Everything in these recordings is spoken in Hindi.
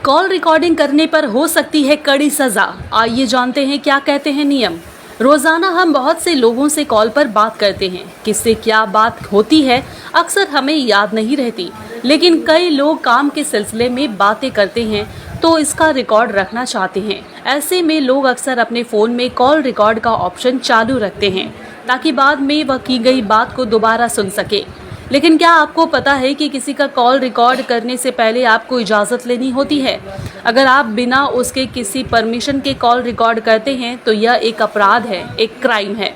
कॉल रिकॉर्डिंग करने पर हो सकती है कड़ी सजा। आइए जानते हैं क्या कहते हैं नियम। रोजाना हम बहुत से लोगों से कॉल पर बात करते हैं। किससे क्या बात होती है अक्सर हमें याद नहीं रहती, लेकिन कई लोग काम के सिलसिले में बातें करते हैं तो इसका रिकॉर्ड रखना चाहते हैं। ऐसे में लोग अक्सर अपने फोन में कॉल रिकॉर्ड का ऑप्शन चालू रखते हैं ताकि बाद में वह की गई बात को दोबारा सुन सके। लेकिन क्या आपको पता है कि किसी का कॉल रिकॉर्ड करने से पहले आपको इजाज़त लेनी होती है? अगर आप बिना उसके किसी परमिशन के कॉल रिकॉर्ड करते हैं तो यह एक अपराध है, एक क्राइम है।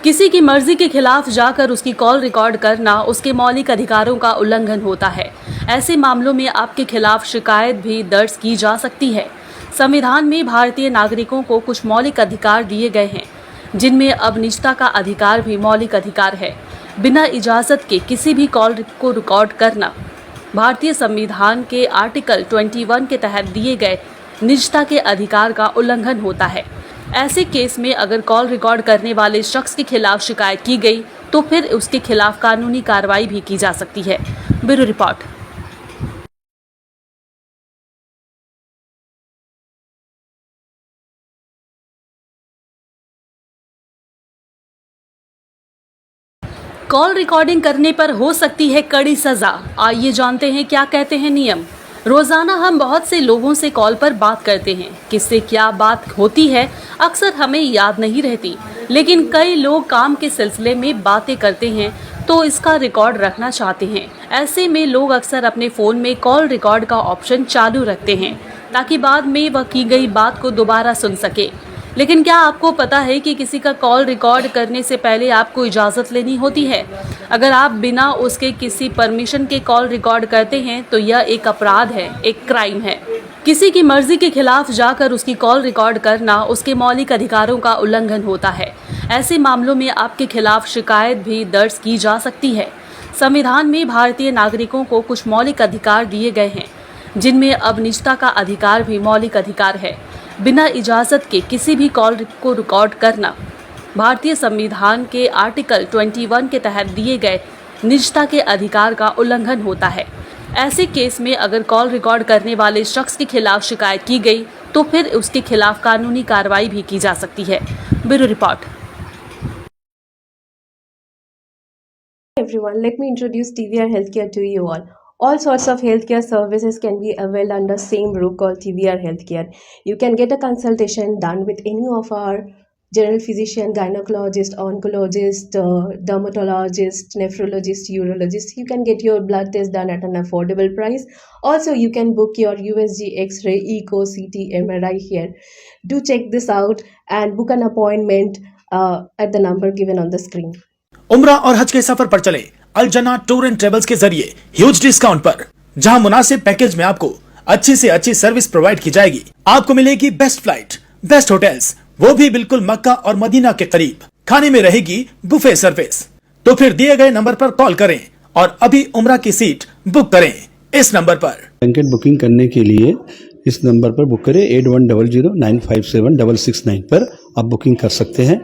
किसी की मर्जी के खिलाफ जाकर उसकी कॉल रिकॉर्ड करना उसके मौलिक अधिकारों का उल्लंघन होता है। ऐसे मामलों में आपके खिलाफ शिकायत भी दर्ज की जा सकती है। संविधान में भारतीय नागरिकों को कुछ मौलिक अधिकार दिए गए हैं, जिनमें अब निजता का अधिकार भी मौलिक अधिकार है। बिना इजाज़त के किसी भी कॉल को रिकॉर्ड करना भारतीय संविधान के आर्टिकल 21 के तहत दिए गए निजता के अधिकार का उल्लंघन होता है। ऐसे केस में अगर कॉल रिकॉर्ड करने वाले शख्स के खिलाफ शिकायत की गई तो फिर उसके खिलाफ कानूनी कार्रवाई भी की जा सकती है। Bureau report. कॉल रिकॉर्डिंग करने पर हो सकती है कड़ी सजा। आइए जानते हैं क्या कहते हैं नियम। रोजाना हम बहुत से लोगों से कॉल पर बात करते हैं। किससे क्या बात होती है अक्सर हमें याद नहीं रहती, लेकिन कई लोग काम के सिलसिले में बातें करते हैं तो इसका रिकॉर्ड रखना चाहते हैं। ऐसे में लोग अक्सर अपने फोन में कॉल रिकॉर्ड का ऑप्शन चालू रखते हैं ताकि बाद में वह की गई बात को दोबारा सुन सके। लेकिन क्या आपको पता है कि किसी का कॉल रिकॉर्ड करने से पहले आपको इजाज़त लेनी होती है? अगर आप बिना उसके किसी परमिशन के कॉल रिकॉर्ड करते हैं तो यह एक अपराध है, एक क्राइम है। किसी की मर्जी के खिलाफ जाकर उसकी कॉल रिकॉर्ड करना उसके मौलिक अधिकारों का उल्लंघन होता है। ऐसे मामलों में आपके खिलाफ शिकायत भी दर्ज की जा सकती है। संविधान में भारतीय नागरिकों को कुछ मौलिक अधिकार दिए गए हैं, जिनमें अब निजता का अधिकार भी मौलिक अधिकार है। बिना इजाज़त के किसी भी कॉल को रिकॉर्ड करना भारतीय संविधान के आर्टिकल 21 के तहत दिए गए निजता के अधिकार का उल्लंघन होता है। ऐसे केस में अगर कॉल रिकॉर्ड करने वाले शख्स के खिलाफ शिकायत की गई तो फिर उसके खिलाफ कानूनी कार्रवाई भी की जा सकती है। Bureau report. Everyone, let me introduce TVR Healthcare to you all. All sorts of healthcare services can be availed under same roof called TVR Healthcare. You can get a consultation done with any of our general physician, gynecologist, oncologist, dermatologist, nephrologist, urologist. You can get your blood test done at an affordable price. Also, you can book your USG, X-ray, Echo, CT, MRI here. Do check this out and book an appointment at the number given on the screen. उम्रा और हज के सफर पर चले अल जना टूर एंड ट्रेवल्स के जरिए ह्यूज डिस्काउंट पर, जहां मुनासिब पैकेज में आपको अच्छी से अच्छी सर्विस प्रोवाइड की जाएगी। आपको मिलेगी बेस्ट फ्लाइट, बेस्ट होटल्स, वो भी बिल्कुल मक्का और मदीना के करीब। खाने में रहेगी बुफे सर्विस। तो फिर दिए गए नंबर पर कॉल करें और अभी उम्रा की सीट बुक करें इस नंबर पर। ब्लैंकेट बुकिंग करने के लिए इस नंबर पर बुक करें 8100 957 669 पर आप बुकिंग कर सकते हैं।